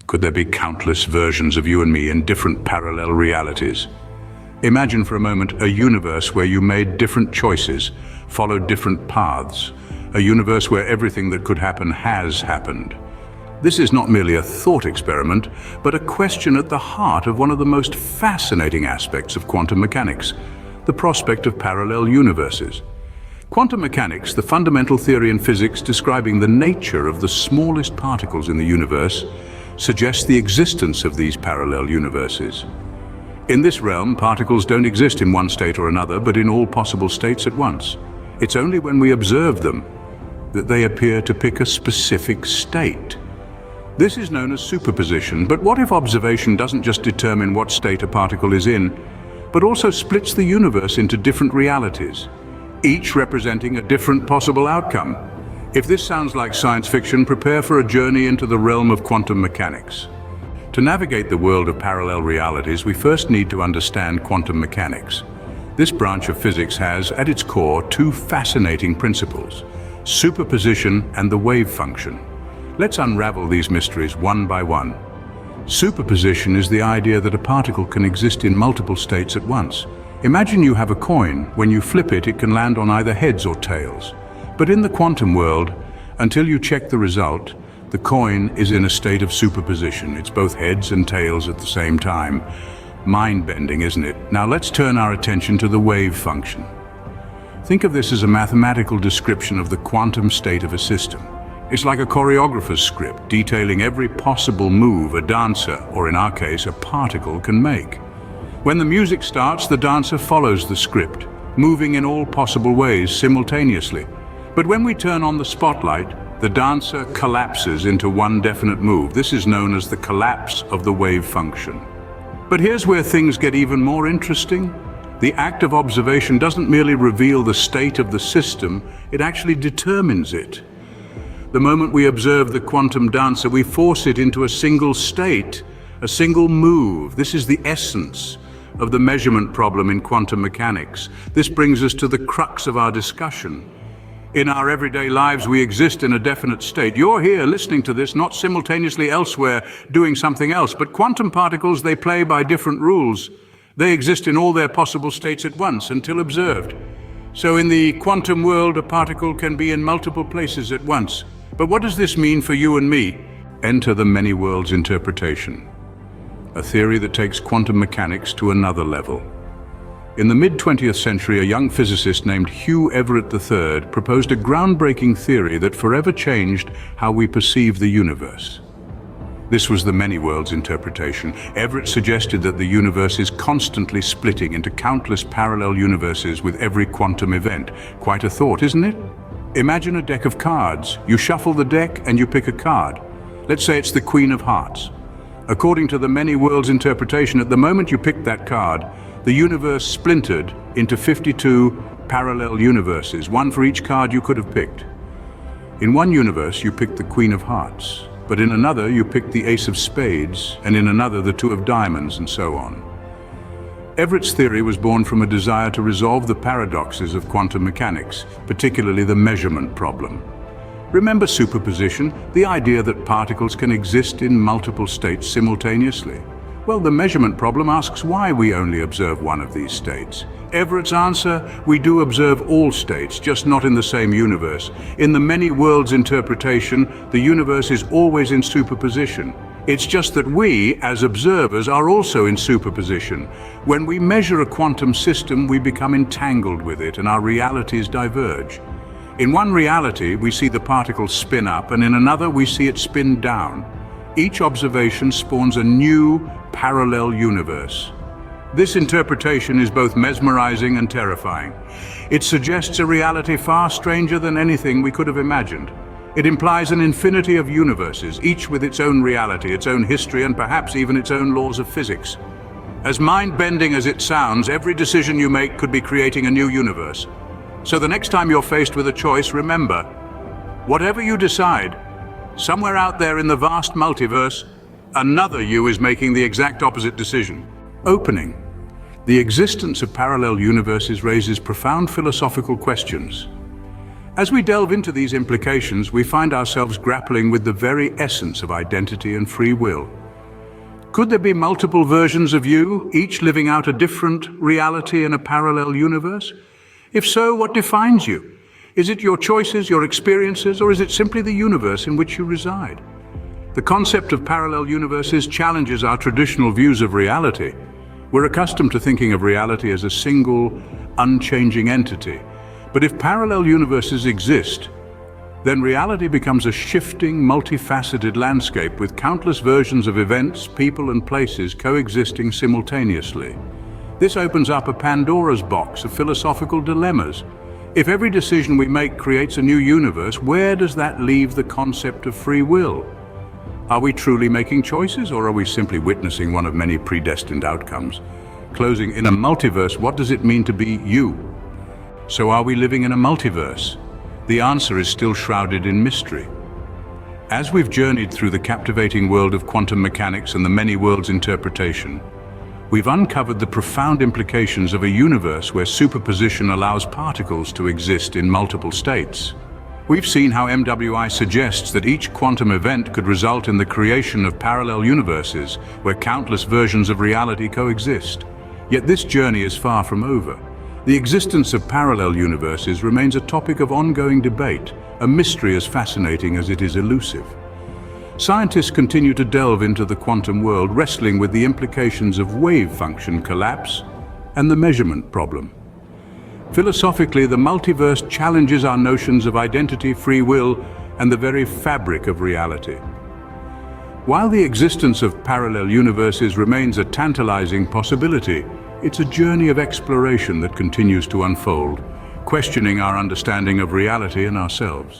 Could there be countless versions of you and me in different parallel realities? Imagine for a moment a universe where you made different choices, followed different paths, a universe where everything that could happen has happened. This is not merely a thought experiment, but a question at the heart of one of the most fascinating aspects of quantum mechanics, the prospect of parallel universes. Quantum mechanics, the fundamental theory in physics describing the nature of the smallest particles in the universe, suggests the existence of these parallel universes. In this realm, particles don't exist in one state or another, but in all possible states at once. It's only when we observe them that they appear to pick a specific state. This is known as superposition, but what if observation doesn't just determine what state a particle is in, but also splits the universe into different realities, each representing a different possible outcome? If this sounds like science fiction, prepare for a journey into the realm of quantum mechanics. To navigate the world of parallel realities, we first need to understand quantum mechanics. This branch of physics has, at its core, two fascinating principles: superposition and the wave function. Let's unravel these mysteries one by one. Superposition is the idea that a particle can exist in multiple states at once. Imagine you have a coin. When you flip it, it can land on either heads or tails. But in the quantum world, until you check the result, the coin is in a state of superposition. It's both heads and tails at the same time. Mind-bending, isn't it? Now let's turn our attention to the wave function. Think of this as a mathematical description of the quantum state of a system. It's like a choreographer's script, detailing every possible move a dancer, or in our case, a particle, can make. When the music starts, the dancer follows the script, moving in all possible ways simultaneously. But when we turn on the spotlight, the dancer collapses into one definite move. This is known as the collapse of the wave function. But here's where things get even more interesting. The act of observation doesn't merely reveal the state of the system, it actually determines it. The moment we observe the quantum dancer, we force it into a single state, a single move. This is the essence of the measurement problem in quantum mechanics. This brings us to the crux of our discussion. In our everyday lives, we exist in a definite state. You're here listening to this, not simultaneously elsewhere doing something else, but quantum particles, they play by different rules. They exist in all their possible states at once until observed. So in the quantum world, a particle can be in multiple places at once. But what does this mean for you and me? Enter the many worlds interpretation, a theory that takes quantum mechanics to another level. In the mid-20th century, a young physicist named Hugh Everett III proposed a groundbreaking theory that forever changed how we perceive the universe. This was the many worlds interpretation. Everett suggested that the universe is constantly splitting into countless parallel universes with every quantum event. Quite a thought, isn't it? Imagine a deck of cards. You shuffle the deck and you pick a card. Let's say it's the Queen of Hearts. According to the many worlds interpretation, at the moment you picked that card, the universe splintered into 52 parallel universes, one for each card you could have picked. In one universe, you picked the Queen of Hearts, but in another, you picked the Ace of Spades, and in another, the Two of Diamonds, and so on. Everett's theory was born from a desire to resolve the paradoxes of quantum mechanics, particularly the measurement problem. Remember superposition, the idea that particles can exist in multiple states simultaneously? Well, the measurement problem asks why we only observe one of these states. Everett's answer: we do observe all states, just not in the same universe. In the many worlds interpretation, the universe is always in superposition. It's just that we, as observers, are also in superposition. When we measure a quantum system, we become entangled with it and our realities diverge. In one reality, we see the particles spin up, and in another, we see it spin down. Each observation spawns a new, parallel universe. This interpretation is both mesmerizing and terrifying. It suggests a reality far stranger than anything we could have imagined. It implies an infinity of universes, each with its own reality, its own history, and perhaps even its own laws of physics. As mind-bending as it sounds, every decision you make could be creating a new universe. So the next time you're faced with a choice, remember, whatever you decide, somewhere out there in the vast multiverse, another you is making the exact opposite decision. Opening. The existence of parallel universes raises profound philosophical questions. As we delve into these implications, we find ourselves grappling with the very essence of identity and free will. Could there be multiple versions of you, each living out a different reality in a parallel universe? If so, what defines you? Is it your choices, your experiences, or is it simply the universe in which you reside? The concept of parallel universes challenges our traditional views of reality. We're accustomed to thinking of reality as a single, unchanging entity. But if parallel universes exist, then reality becomes a shifting, multifaceted landscape with countless versions of events, people, and places coexisting simultaneously. This opens up a Pandora's box of philosophical dilemmas. If every decision we make creates a new universe, where does that leave the concept of free will? Are we truly making choices, or are we simply witnessing one of many predestined outcomes? Closing, in a multiverse, what does it mean to be you? So are we living in a multiverse? The answer is still shrouded in mystery. As we've journeyed through the captivating world of quantum mechanics and the many worlds interpretation, we've uncovered the profound implications of a universe where superposition allows particles to exist in multiple states. We've seen how MWI suggests that each quantum event could result in the creation of parallel universes where countless versions of reality coexist. Yet this journey is far from over. The existence of parallel universes remains a topic of ongoing debate, a mystery as fascinating as it is elusive. Scientists continue to delve into the quantum world, wrestling with the implications of wave function collapse and the measurement problem. Philosophically, the multiverse challenges our notions of identity, free will, and the very fabric of reality. While the existence of parallel universes remains a tantalizing possibility, it's a journey of exploration that continues to unfold, questioning our understanding of reality and ourselves.